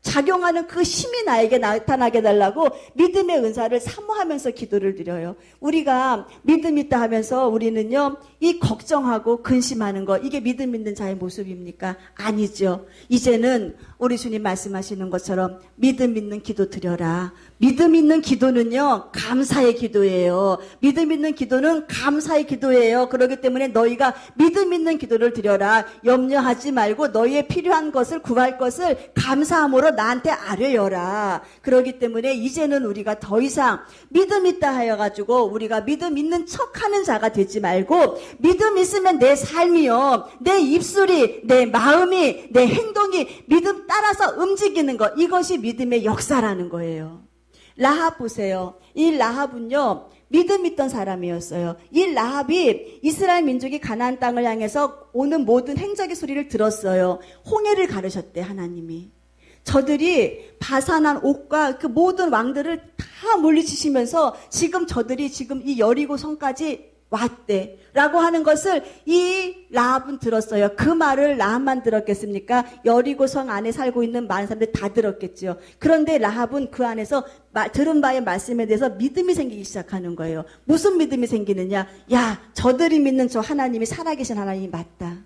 작용하는 그 힘이 나에게 나타나게 달라고 믿음의 은사를 사모하면서 기도를 드려요. 우리가 믿음 있다 하면서 우리는요, 이 걱정하고 근심하는 거, 이게 믿음 있는 자의 모습입니까? 아니죠. 이제는 우리 주님 말씀하시는 것처럼 믿음 있는 기도 드려라. 믿음 있는 기도는요, 감사의 기도예요. 믿음 있는 기도는 감사의 기도예요. 그렇기 때문에 너희가 믿음 있는 기도를 드려라. 염려하지 말고 너희의 필요한 것을, 구할 것을 감사함으로 나한테 아뢰어라. 그렇기 때문에 이제는 우리가 더 이상 믿음 있다 하여가지고 우리가 믿음 있는 척하는 자가 되지 말고, 믿음 있으면 내 삶이요, 내 입술이, 내 마음이, 내 행동이 믿음 따라서 움직이는 것, 이것이 믿음의 역사라는 거예요. 라합 보세요. 이 라합은요, 믿음 있던 사람이었어요. 이 라합이 이스라엘 민족이 가나안 땅을 향해서 오는 모든 행적의 소리를 들었어요. 홍해를 가르셨대, 하나님이. 저들이 바산한 옥과 그 모든 왕들을 다 물리치시면서 지금 저들이 지금 이 여리고 성까지 왔대 라고 하는 것을 이 라합은 들었어요. 그 말을 라합만 들었겠습니까? 여리고 성 안에 살고 있는 많은 사람들이 다 들었겠죠. 그런데 라합은 그 안에서 들은 바의 말씀에 대해서 믿음이 생기기 시작하는 거예요. 무슨 믿음이 생기느냐? 야, 저들이 믿는 저 하나님이 살아계신 하나님이 맞다.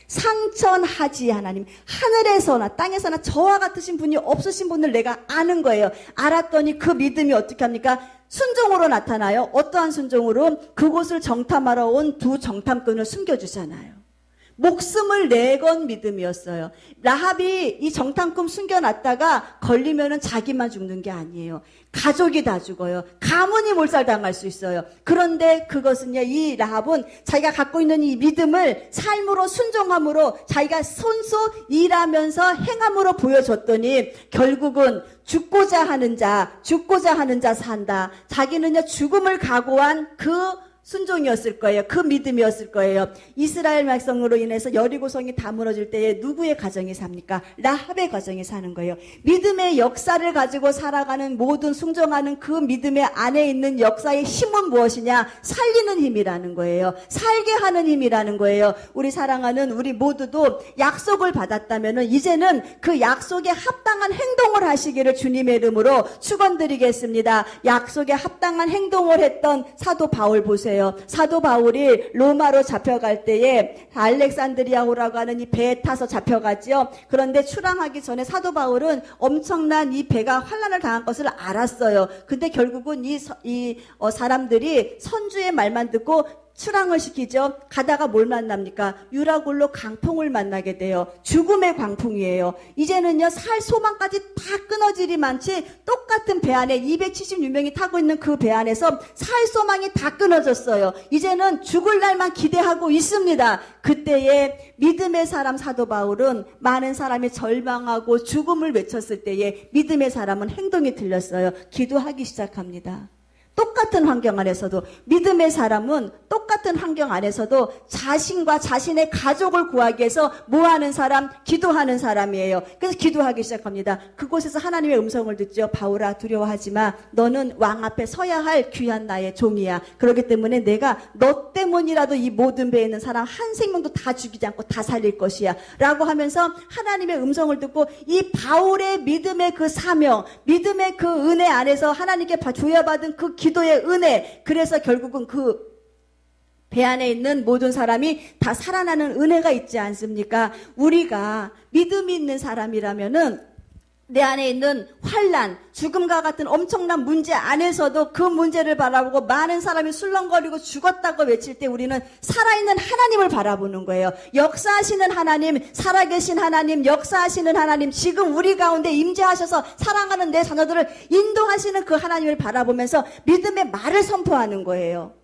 상천하지 하나님, 하늘에서나 땅에서나 저와 같으신 분이 없으신 분을 내가 아는 거예요. 알았더니 그 믿음이 어떻게 합니까? 순종으로 나타나요. 어떠한 순종으로? 그곳을 정탐하러 온 두 정탐꾼을 숨겨주잖아요. 목숨을 내건 믿음이었어요. 라합이 이 정탐꾼 숨겨놨다가 걸리면은 자기만 죽는 게 아니에요. 가족이 다 죽어요. 가문이 몰살당할 수 있어요. 그런데 그것은요, 이 라합은 자기가 갖고 있는 이 믿음을 삶으로 순종함으로 자기가 손수 일하면서 행함으로 보여줬더니 결국은 죽고자 하는 자 산다. 자기는요, 죽음을 각오한 그 순종이었을 거예요. 그 믿음이었을 거예요. 이스라엘 백성으로 인해서 여리고성이 다 무너질 때에 누구의 가정이 삽니까? 라합의 가정이 사는 거예요. 믿음의 역사를 가지고 살아가는 모든 순종하는 그 믿음의 안에 있는 역사의 힘은 무엇이냐? 살리는 힘이라는 거예요. 살게 하는 힘이라는 거예요. 우리 사랑하는 우리 모두도 약속을 받았다면은 이제는 그 약속에 합당한 행동을 하시기를 주님의 이름으로 축원드리겠습니다. 약속에 합당한 행동을 했던 사도 바울 보세요. 사도 바울이 로마로 잡혀갈 때에 알렉산드리아호라고 하는 이 배에 타서 잡혀가지요. 그런데 출항하기 전에 사도 바울은 엄청난 이 배가 환난을 당한 것을 알았어요. 근데 결국은 이 사람들이 선주의 말만 듣고 출항을 시키죠. 가다가 뭘 만납니까? 유라굴로 강풍을 만나게 돼요. 죽음의 광풍이에요. 이제는요, 살 소망까지 다 끊어지리 많지 똑같은 배 안에 276명이 타고 있는 그 배 안에서 살 소망이 다 끊어졌어요. 이제는 죽을 날만 기대하고 있습니다. 그때에 믿음의 사람 사도 바울은 많은 사람이 절망하고 죽음을 외쳤을 때에 믿음의 사람은 행동이 틀렸어요. 기도하기 시작합니다. 똑같은 환경 안에서도 믿음의 사람은 똑같은 환경 안에서도 자신과 자신의 가족을 구하기 위해서 뭐하는 사람? 기도하는 사람이에요. 그래서 기도하기 시작합니다. 그곳에서 하나님의 음성을 듣죠. 바울아, 두려워하지 마. 너는 왕 앞에 서야 할 귀한 나의 종이야. 그렇기 때문에 내가 너 때문이라도 이 모든 배에 있는 사람 한 생명도 다 죽이지 않고 다 살릴 것이야 라고 하면서 하나님의 음성을 듣고 이 바울의 믿음의 그 사명, 믿음의 그 은혜 안에서 하나님께 부여받은 그 기도의 은혜, 그래서 결국은 그 배 안에 있는 모든 사람이 다 살아나는 은혜가 있지 않습니까? 우리가 믿음이 있는 사람이라면은 내 안에 있는 환난, 죽음과 같은 엄청난 문제 안에서도 그 문제를 바라보고 많은 사람이 술렁거리고 죽었다고 외칠 때 우리는 살아있는 하나님을 바라보는 거예요. 역사하시는 하나님, 살아계신 하나님, 역사하시는 하나님, 지금 우리 가운데 임재하셔서 사랑하는 내 자녀들을 인도하시는 그 하나님을 바라보면서 믿음의 말을 선포하는 거예요.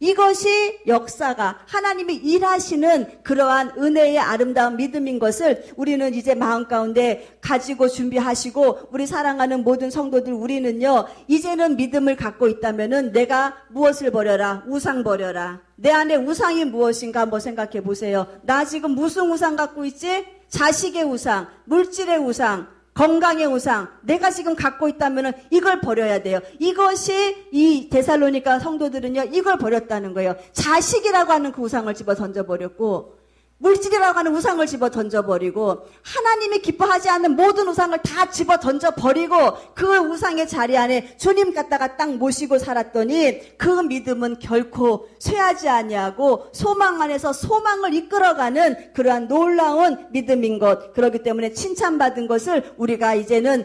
이것이 역사가 하나님이 일하시는 그러한 은혜의 아름다운 믿음인 것을 우리는 이제 마음 가운데 가지고 준비하시고, 우리 사랑하는 모든 성도들, 우리는요, 이제는 믿음을 갖고 있다면은 내가 무엇을 버려라? 우상 버려라. 내 안에 우상이 무엇인가 한번 생각해 보세요. 나 지금 무슨 우상 갖고 있지? 자식의 우상, 물질의 우상, 건강의 우상, 내가 지금 갖고 있다면 이걸 버려야 돼요. 이것이 이 데살로니가 성도들은요, 이걸 버렸다는 거예요. 자식이라고 하는 그 우상을 집어 던져버렸고, 물질이라고 하는 우상을 집어 던져버리고, 하나님이 기뻐하지 않는 모든 우상을 다 집어 던져버리고 그 우상의 자리 안에 주님 갖다가 딱 모시고 살았더니 그 믿음은 결코 쇠하지 아니하고 소망 안에서 소망을 이끌어가는 그러한 놀라운 믿음인 것. 그렇기 때문에 칭찬받은 것을 우리가 이제는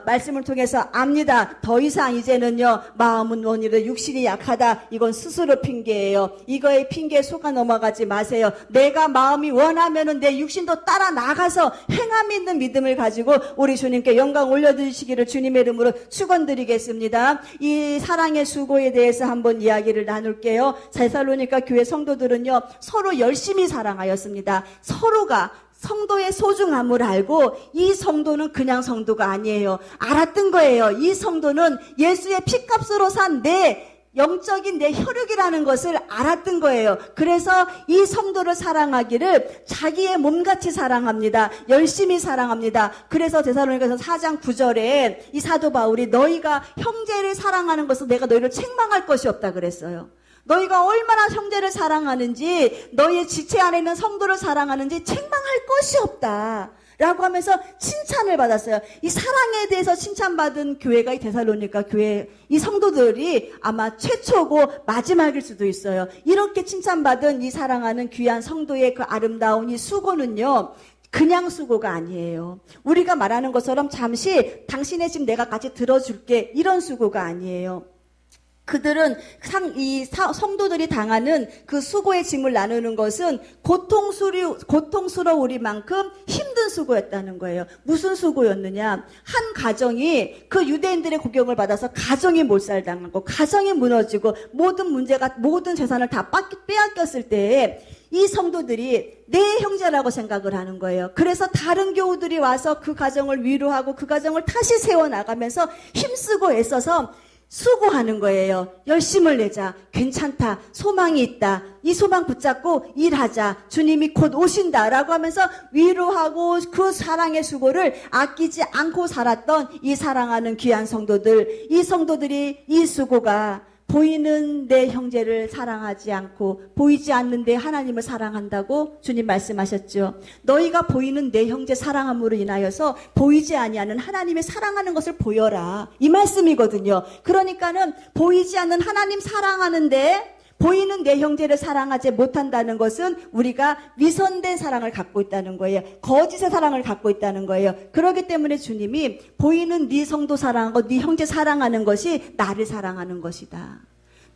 말씀을 통해서 압니다. 더 이상 이제는요, 마음은 원이라 육신이 약하다, 이건 스스로 핑계예요. 이거에 핑계에 속아 넘어가지 마세요. 내가 마음이 원하면은 내 육신도 따라 나가서 행함 있는 믿음을 가지고 우리 주님께 영광 올려드리시기를 주님의 이름으로 축원드리겠습니다. 이 사랑의 수고에 대해서 한번 이야기를 나눌게요. 데살로니가 교회 성도들은요, 서로 열심히 사랑하였습니다. 서로가 성도의 소중함을 알고, 이 성도는 그냥 성도가 아니에요. 알았던 거예요. 이 성도는 예수의 피값으로 산 내 영적인 내 혈육이라는 것을 알았던 거예요. 그래서 이 성도를 사랑하기를 자기의 몸같이 사랑합니다. 열심히 사랑합니다. 그래서 데살로니가서 4장 9절에 이 사도 바울이 너희가 형제를 사랑하는 것은 내가 너희를 책망할 것이 없다 그랬어요. 너희가 얼마나 형제를 사랑하는지, 너희의 지체 안에 있는 성도를 사랑하는지 책망할 것이 없다 라고 하면서 칭찬을 받았어요. 이 사랑에 대해서 칭찬받은 교회가 이 데살로니가 교회, 이 성도들이 아마 최초고 마지막일 수도 있어요. 이렇게 칭찬받은 이 사랑하는 귀한 성도의 그 아름다운 이 수고는요, 그냥 수고가 아니에요. 우리가 말하는 것처럼 잠시 당신의 집 내가 같이 들어줄게, 이런 수고가 아니에요. 그들은 성도들이 당하는 그 수고의 짐을 나누는 것은 고통스러우리만큼 힘든 수고였다는 거예요. 무슨 수고였느냐? 한 가정이 그 유대인들의 공격을 받아서 가정이 몰살당하고 가정이 무너지고 모든 재산을 다 빼앗겼을 때에 이 성도들이 내 형제라고 생각을 하는 거예요. 그래서 다른 교우들이 와서 그 가정을 위로하고 그 가정을 다시 세워나가면서 힘쓰고 애써서 수고하는 거예요. 열심을 내자. 괜찮다. 소망이 있다. 이 소망 붙잡고 일하자. 주님이 곧 오신다라고 하면서 위로하고 그 사랑의 수고를 아끼지 않고 살았던 이 사랑하는 귀한 성도들. 이 성도들이 이 수고가 보이는 내 형제를 사랑하지 않고 보이지 않는데 하나님을 사랑한다고 주님 말씀하셨죠. 너희가 보이는 내 형제 사랑함으로 인하여서 보이지 아니하는 하나님의 사랑하는 것을 보여라. 이 말씀이거든요. 그러니까는 보이지 않는 하나님 사랑하는데 보이는 내 형제를 사랑하지 못한다는 것은 우리가 위선된 사랑을 갖고 있다는 거예요. 거짓의 사랑을 갖고 있다는 거예요. 그렇기 때문에 주님이 보이는 네 성도 사랑하고 네 형제 사랑하는 것이 나를 사랑하는 것이다.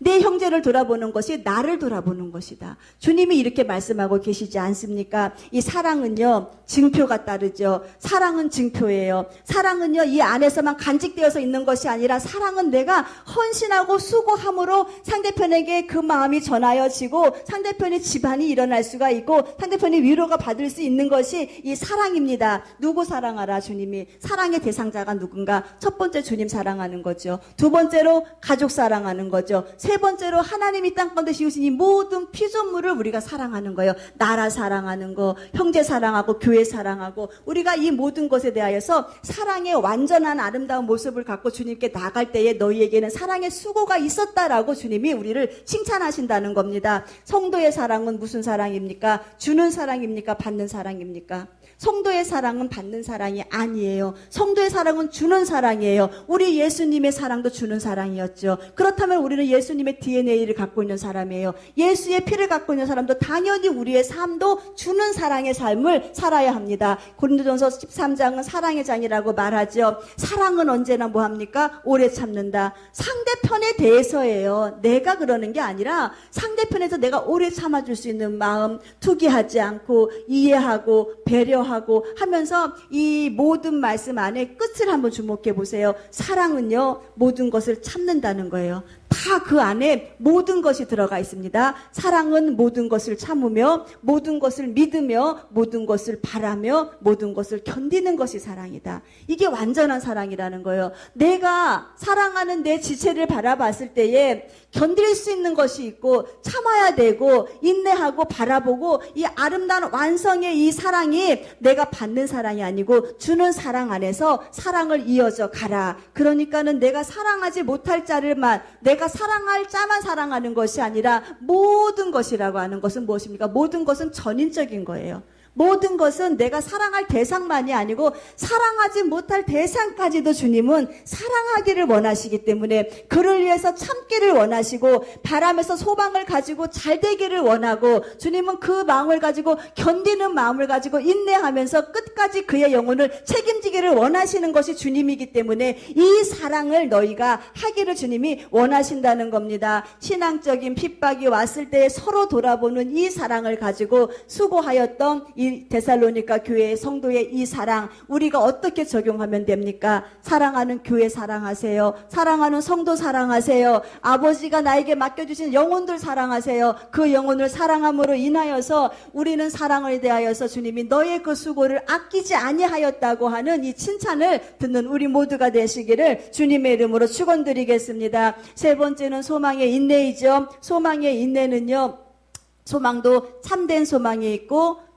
내 형제를 돌아보는 것이 나를 돌아보는 것이다. 주님이 이렇게 말씀하고 계시지 않습니까? 이 사랑은요, 증표가 따르죠. 사랑은 증표예요. 사랑은요, 이 안에서만 간직되어서 있는 것이 아니라 사랑은 내가 헌신하고 수고함으로 상대편에게 그 마음이 전하여지고 상대편의 집안이 일어날 수가 있고 상대편이 위로가 받을 수 있는 것이 이 사랑입니다. 누구 사랑하라 주님이. 사랑의 대상자가 누군가? 첫 번째 주님 사랑하는 거죠. 두 번째로 가족 사랑하는 거죠. 세 번째로 하나님이 땅 가운데 씌우신 이 모든 피조물을 우리가 사랑하는 거예요. 나라 사랑하는 거, 형제 사랑하고 교회 사랑하고 우리가 이 모든 것에 대하여서 사랑의 완전한 아름다운 모습을 갖고 주님께 나갈 때에 너희에게는 사랑의 수고가 있었다라고 주님이 우리를 칭찬하신다는 겁니다. 성도의 사랑은 무슨 사랑입니까? 주는 사랑입니까? 받는 사랑입니까? 성도의 사랑은 받는 사랑이 아니에요. 성도의 사랑은 주는 사랑이에요. 우리 예수님의 사랑도 주는 사랑이었죠. 그렇다면 우리는 예수님의 DNA를 갖고 있는 사람이에요. 예수의 피를 갖고 있는 사람도 당연히 우리의 삶도 주는 사랑의 삶을 살아야 합니다. 고린도전서 13장은 사랑의 장이라고 말하죠. 사랑은 언제나 뭐합니까? 오래 참는다. 상대편에 대해서예요. 내가 그러는 게 아니라 상대편에서 내가 오래 참아줄 수 있는 마음, 투기하지 않고 이해하고 배려하고 하면서 이 모든 말씀 안에 끝을 한번 주목해 보세요. 사랑은요, 모든 것을 참는다는 거예요. 다 그 안에 모든 것이 들어가 있습니다. 사랑은 모든 것을 참으며 모든 것을 믿으며 모든 것을 바라며 모든 것을 견디는 것이 사랑이다. 이게 완전한 사랑이라는 거예요. 내가 사랑하는 내 지체를 바라봤을 때에 견딜 수 있는 것이 있고 참아야 되고 인내하고 바라보고 이 아름다운 완성의 이 사랑이 내가 받는 사랑이 아니고 주는 사랑 안에서 사랑을 이어져 가라. 그러니까는 내가 사랑하지 못할 자를만, 내가 사랑할 자만 사랑하는 것이 아니라 모든 것이라고 하는 것은 무엇입니까? 모든 것은 전인적인 거예요. 모든 것은 내가 사랑할 대상만이 아니고 사랑하지 못할 대상까지도 주님은 사랑하기를 원하시기 때문에 그를 위해서 참기를 원하시고 바람에서 소망을 가지고 잘 되기를 원하고 주님은 그 마음을 가지고 견디는 마음을 가지고 인내하면서 끝까지 그의 영혼을 책임지기를 원하시는 것이 주님이기 때문에 이 사랑을 너희가 하기를 주님이 원하신다는 겁니다. 신앙적인 핍박이 왔을 때 서로 돌아보는 이 사랑을 가지고 수고하였던 이 데살로니가 교회의 성도의 이 사랑 우리가 어떻게 적용하면 됩니까? 사랑하는 교회 사랑하세요. 사랑하는 성도 사랑하세요. 아버지가 나에게 맡겨주신 영혼들 사랑하세요. 그 영혼을 사랑함으로 인하여서 우리는 사랑을 대하여서 주님이 너의 그 수고를 아끼지 아니하였다고 하는 이 칭찬을 듣는 우리 모두가 되시기를 주님의 이름으로 축원드리겠습니다. 세 번째는 소망의 인내이죠. 소망의 인내는요, 소망도 참된 소망이 있고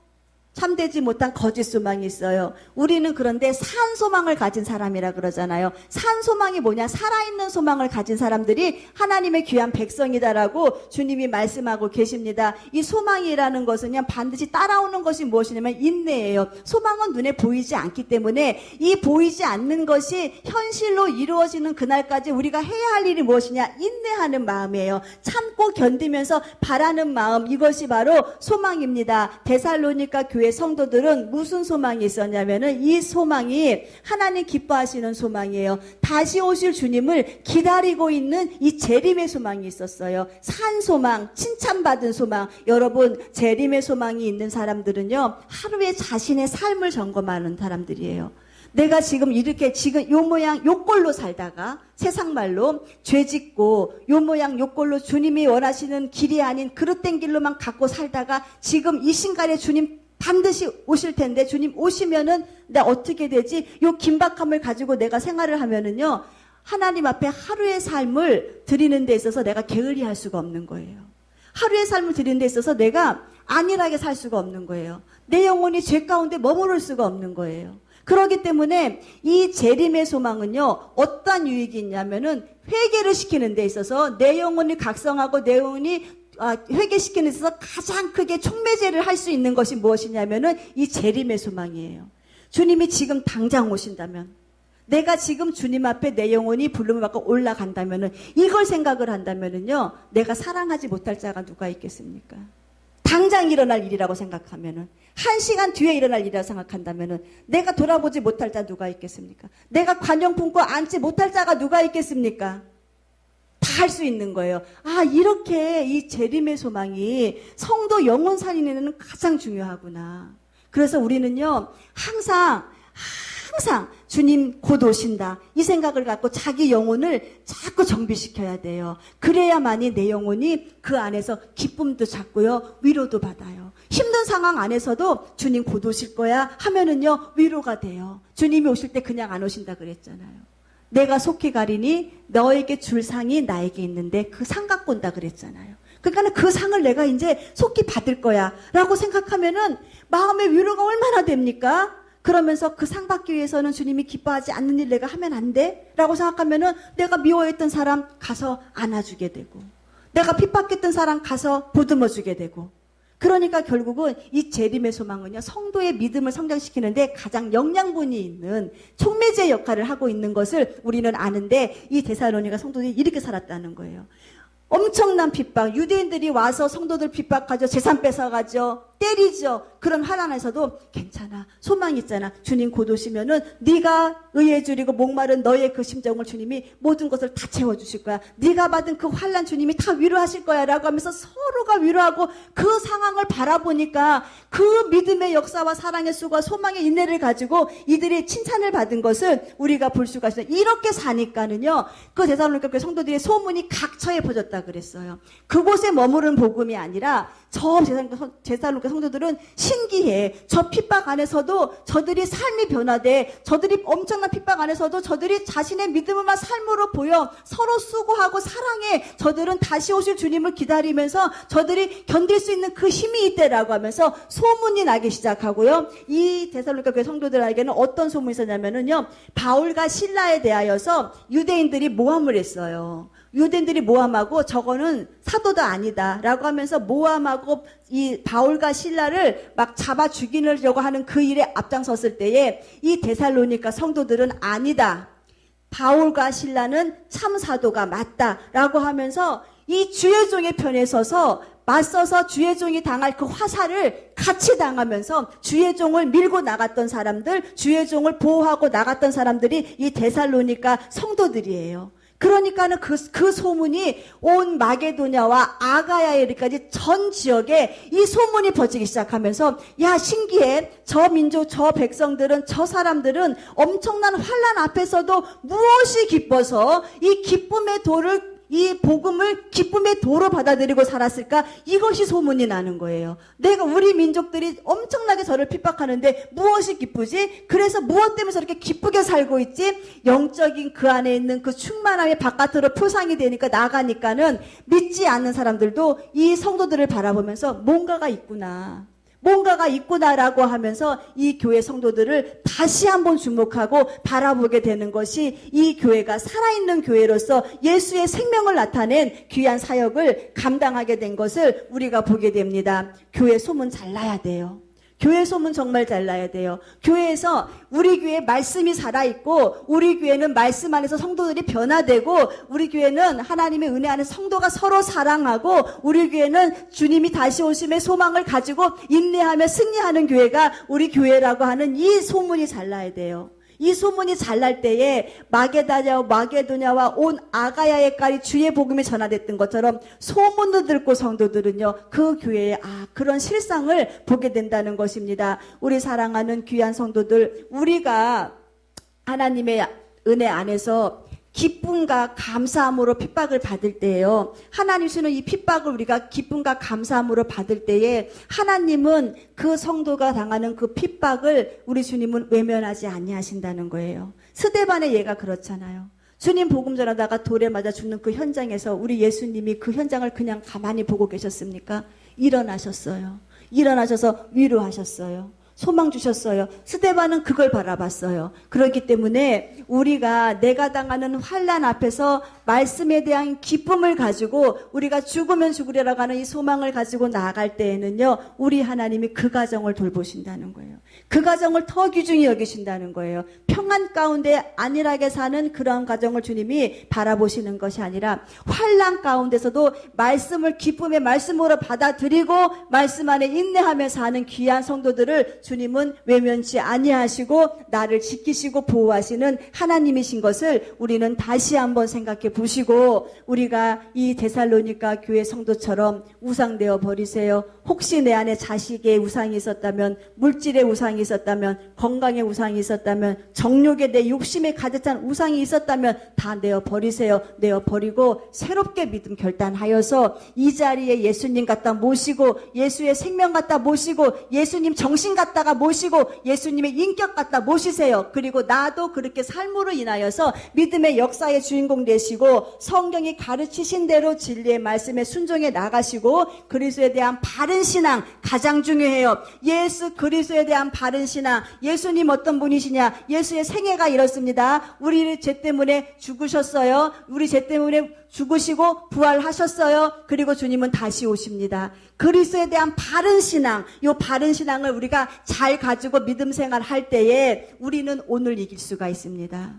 참되지 못한 거짓 소망이 있어요. 우리는 그런데 산 소망을 가진 사람이라 그러잖아요. 산 소망이 뭐냐? 살아있는 소망을 가진 사람들이 하나님의 귀한 백성이다라고 주님이 말씀하고 계십니다. 이 소망이라는 것은요, 반드시 따라오는 것이 무엇이냐면 인내예요. 소망은 눈에 보이지 않기 때문에 이 보이지 않는 것이 현실로 이루어지는 그날까지 우리가 해야 할 일이 무엇이냐? 인내하는 마음이에요. 참고 견디면서 바라는 마음, 이것이 바로 소망입니다. 데살로니가 교회 성도들은 무슨 소망이 있었냐면은 이 소망이 하나님 기뻐하시는 소망이에요. 다시 오실 주님을 기다리고 있는 이 재림의 소망이 있었어요. 산 소망, 칭찬받은 소망. 여러분, 재림의 소망이 있는 사람들은요, 하루에 자신의 삶을 점검하는 사람들이에요. 내가 지금 이렇게 지금 요 모양 요 꼴로 살다가 세상 말로 죄 짓고 요 모양 요 꼴로 주님이 원하시는 길이 아닌 그릇된 길로만 갖고 살다가 지금 이 순간에 주님 반드시 오실 텐데 주님 오시면은 나 어떻게 되지? 요 긴박함을 가지고 내가 생활을 하면은요, 하나님 앞에 하루의 삶을 드리는 데 있어서 내가 게을리할 수가 없는 거예요. 하루의 삶을 드리는 데 있어서 내가 안일하게 살 수가 없는 거예요. 내 영혼이 죄 가운데 머무를 수가 없는 거예요. 그렇기 때문에 이 재림의 소망은요, 어떤 유익이 있냐면은 회개를 시키는 데 있어서 내 영혼이 각성하고 내 영혼이 회개시키는 데 있어서 가장 크게 촉매제를 할 수 있는 것이 무엇이냐면은 이 재림의 소망이에요. 주님이 지금 당장 오신다면, 내가 지금 주님 앞에 내 영혼이 부름을 받고 올라간다면은, 이걸 생각을 한다면은요, 내가 사랑하지 못할 자가 누가 있겠습니까? 당장 일어날 일이라고 생각하면은, 1시간 뒤에 일어날 일이라고 생각한다면은, 내가 돌아보지 못할 자 누가 있겠습니까? 내가 관용 품고 앉지 못할 자가 누가 있겠습니까? 다 할 수 있는 거예요. 이렇게 이 재림의 소망이 성도 영혼 살리는 가장 중요하구나. 그래서 우리는요, 항상 주님 곧 오신다, 이 생각을 갖고 자기 영혼을 자꾸 정비시켜야 돼요. 그래야만이 내 영혼이 그 안에서 기쁨도 찾고요, 위로도 받아요. 힘든 상황 안에서도 주님 곧 오실 거야 하면은요, 위로가 돼요. 주님이 오실 때 그냥 안 오신다 그랬잖아요. 내가 속히 가리니 너에게 줄 상이 나에게 있는데 그 상 갖고 온다 그랬잖아요. 그러니까 그 상을 내가 이제 속히 받을 거야 라고 생각하면은 마음의 위로가 얼마나 됩니까? 그러면서 그 상 받기 위해서는 주님이 기뻐하지 않는 일 내가 하면 안 돼? 라고 생각하면은 내가 미워했던 사람 가서 안아주게 되고, 내가 핍박했던 사람 가서 보듬어주게 되고, 그러니까 결국은 이 재림의 소망은요, 성도의 믿음을 성장시키는데 가장 영양분이 있는 촉매제 역할을 하고 있는 것을 우리는 아는데, 이 데살로니가 성도들이 이렇게 살았다는 거예요. 엄청난 핍박, 유대인들이 와서 성도들 핍박하죠. 재산 뺏어가죠. 때리죠. 그런 환난에서도 괜찮아, 소망 있잖아. 주님 곧 오시면은 네가 의에 줄이고 목마른 너의 그 심정을 주님이 모든 것을 다 채워주실 거야. 네가 받은 그 환난 주님이 다 위로하실 거야 라고 하면서 서로가 위로하고, 그 상황을 바라보니까 그 믿음의 역사와 사랑의 수고와 소망의 인내를 가지고 이들이 칭찬을 받은 것을 우리가 볼 수가 있어요. 이렇게 사니까는요, 그 데살로니가 교회 성도들의 소문이 각처에 퍼졌다 그랬어요. 그곳에 머무른 복음이 아니라 저 데살로니가 성도들은 신기해. 저 핍박 안에서도 저들이 삶이 변화돼, 저들이 엄청난 핍박 안에서도 저들이 자신의 믿음과 삶으로 보여 서로 수고하고 사랑해. 저들은 다시 오실 주님을 기다리면서 저들이 견딜 수 있는 그 힘이 있대라고 하면서 소문이 나기 시작하고요. 이 데살로니가 교회 성도들에게는 어떤 소문이 있었냐면은요, 바울과 실라에 대하여서 유대인들이 모함을 했어요. 유대인들이 모함하고 저거는 사도도 아니다 라고 하면서 모함하고 이 바울과 실라를 막 잡아 죽이려고 하는 그 일에 앞장섰을 때에 이 데살로니가 성도들은 아니다, 바울과 실라는 참 사도가 맞다 라고 하면서 이 주의 종의 편에 서서 맞서서 주의 종이 당할 그 화살을 같이 당하면서 주의 종을 밀고 나갔던 사람들, 주의 종을 보호하고 나갔던 사람들이 이 데살로니가 성도들이에요. 그러니까는 그 소문이 온 마게도냐와 아가야에 이르기까지 전 지역에 이 소문이 퍼지기 시작하면서, 야, 신기해. 저 민족, 저 백성들은, 저 사람들은 엄청난 환난 앞에서도 무엇이 기뻐서 이 기쁨의 도를, 이 복음을 기쁨의 도로 받아들이고 살았을까? 이것이 소문이 나는 거예요. 우리 민족들이 엄청나게 저를 핍박하는데 무엇이 기쁘지? 그래서 무엇 때문에 저렇게 기쁘게 살고 있지? 영적인 그 안에 있는 그 충만함이 바깥으로 표상이 되니까, 나가니까는 믿지 않는 사람들도 이 성도들을 바라보면서 뭔가가 있구나, 뭔가가 있구나라고 하면서 이 교회 성도들을 다시 한번 주목하고 바라보게 되는 것이 이 교회가 살아있는 교회로서 예수의 생명을 나타낸 귀한 사역을 감당하게 된 것을 우리가 보게 됩니다. 교회 소문 잘 나야 돼요. 교회 소문 정말 잘 나야 돼요. 교회에서 우리 교회에 말씀이 살아있고 우리 교회는 말씀 안에서 성도들이 변화되고 우리 교회는 하나님의 은혜 안에 성도가 서로 사랑하고 우리 교회는 주님이 다시 오심의 소망을 가지고 인내하며 승리하는 교회가 우리 교회라고 하는 이 소문이 잘 나야 돼요. 이 소문이 잘 날 때에 마게도냐와 온 아가야의 깔이 주의 복음이 전하됐던 것처럼 소문을 듣고 성도들은요 그 교회에 그런 실상을 보게 된다는 것입니다. 우리 사랑하는 귀한 성도들, 우리가 하나님의 은혜 안에서 기쁨과 감사함으로 핍박을 받을 때예요. 하나님 주시는 이 핍박을 우리가 기쁨과 감사함으로 받을 때에 하나님은 그 성도가 당하는 그 핍박을 우리 주님은 외면하지 아니하신다는 거예요. 스데반의 예가 그렇잖아요. 주님 복음 전하다가 돌에 맞아 죽는 그 현장에서 우리 예수님이 그 현장을 그냥 가만히 보고 계셨습니까? 일어나셨어요. 일어나셔서 위로하셨어요. 소망 주셨어요. 스데반은 그걸 바라봤어요. 그렇기 때문에 우리가 내가 당하는 환난 앞에서 말씀에 대한 기쁨을 가지고 우리가 죽으면 죽으리라고 하는 이 소망을 가지고 나아갈 때에는요 우리 하나님이 그 가정을 돌보신다는 거예요. 그 가정을 더 귀중히 여기신다는 거예요. 평안 가운데 안일하게 사는 그런 가정을 주님이 바라보시는 것이 아니라 환난 가운데서도 말씀을 기쁨의 말씀으로 받아들이고 말씀 안에 인내하며 사는 귀한 성도들을 주님은 외면치 아니하시고 나를 지키시고 보호하시는 하나님이신 것을 우리는 다시 한번 생각해 보시고 우리가 이 데살로니가 교회 성도처럼 우상되어 버리세요. 혹시 내 안에 자식의 우상이 있었다면, 물질의 우상이 있었다면, 건강의 우상이 있었다면, 정욕에 내 욕심에 가득 찬 우상이 있었다면 다 내어 버리세요. 내어 버리고 새롭게 믿음 결단하여서 이 자리에 예수님 갖다 모시고 예수의 생명 갖다 모시고 예수님 정신 갖다가 모시고 예수님의 인격 갖다 모시세요. 그리고 나도 그렇게 삶으로 인하여서 믿음의 역사의 주인공 되시고 성경이 가르치신 대로 진리의 말씀에 순종해 나가시고 그리스도에 대한 바른 신앙 가장 중요해요. 예수 그리스도에 대한 바른 신앙. 예수님 어떤 분이시냐? 예수의 생애가 이렇습니다. 우리 죄 때문에 죽으셨어요. 우리 죄 때문에 죽으시고 부활하셨어요. 그리고 주님은 다시 오십니다. 그리스도에 대한 바른 신앙, 이 바른 신앙을 우리가 잘 가지고 믿음 생활할 때에 우리는 오늘 이길 수가 있습니다.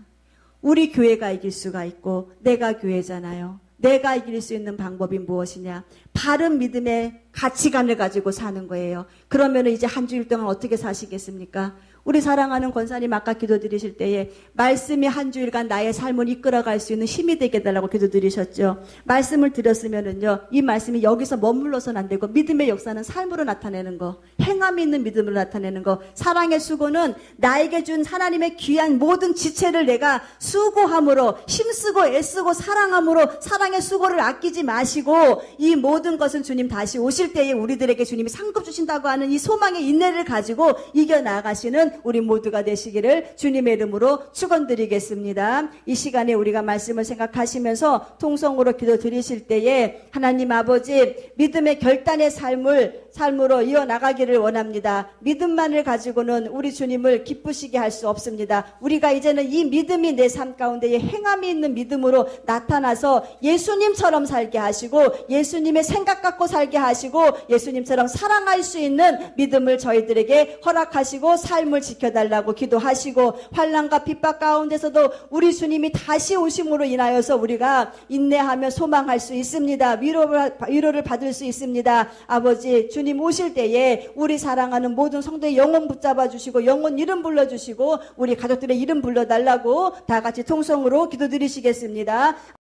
우리 교회가 이길 수가 있고 내가 교회잖아요. 내가 이길 수 있는 방법이 무엇이냐? 바른 믿음의 가치관을 가지고 사는 거예요. 그러면 이제 한 주일 동안 어떻게 사시겠습니까? 우리 사랑하는 권사님 아까 기도드리실 때에 말씀이 한 주일간 나의 삶을 이끌어갈 수 있는 힘이 되게 해달라고 기도드리셨죠. 말씀을 드렸으면은요, 이 말씀이 여기서 머물러서는 안 되고 믿음의 역사는 삶으로 나타내는 거, 행함이 있는 믿음으로 나타내는 거, 사랑의 수고는 나에게 준 하나님의 귀한 모든 지체를 내가 수고함으로 힘쓰고 애쓰고 사랑함으로 사랑의 수고를 아끼지 마시고 이 모든 것은 주님 다시 오실 때에 우리들에게 주님이 상급 주신다고 하는 이 소망의 인내를 가지고 이겨나가시는 우리 모두가 되시기를 주님의 이름으로 축원드리겠습니다. 이 시간에 우리가 말씀을 생각하시면서 통성으로 기도드리실 때에 하나님 아버지 믿음의 결단의 삶으로 이어나가기를 원합니다. 믿음만을 가지고는 우리 주님을 기쁘시게 할 수 없습니다. 우리가 이제는 이 믿음이 내 삶 가운데에 행함이 있는 믿음으로 나타나서 예수님처럼 살게 하시고 예수님의 생각 갖고 살게 하시고 예수님처럼 사랑할 수 있는 믿음을 저희들에게 허락하시고 삶을 지켜달라고 기도하시고 환난과 핍박 가운데서도 우리 주님이 다시 오심으로 인하여서 우리가 인내하며 소망할 수 있습니다. 위로를 받을 수 있습니다. 아버지 주님 오실 때에 우리 사랑하는 모든 성도의 영혼 붙잡아 주시고 영혼 이름 불러주시고 우리 가족들의 이름 불러달라고 다 같이 통성으로 기도드리시겠습니다.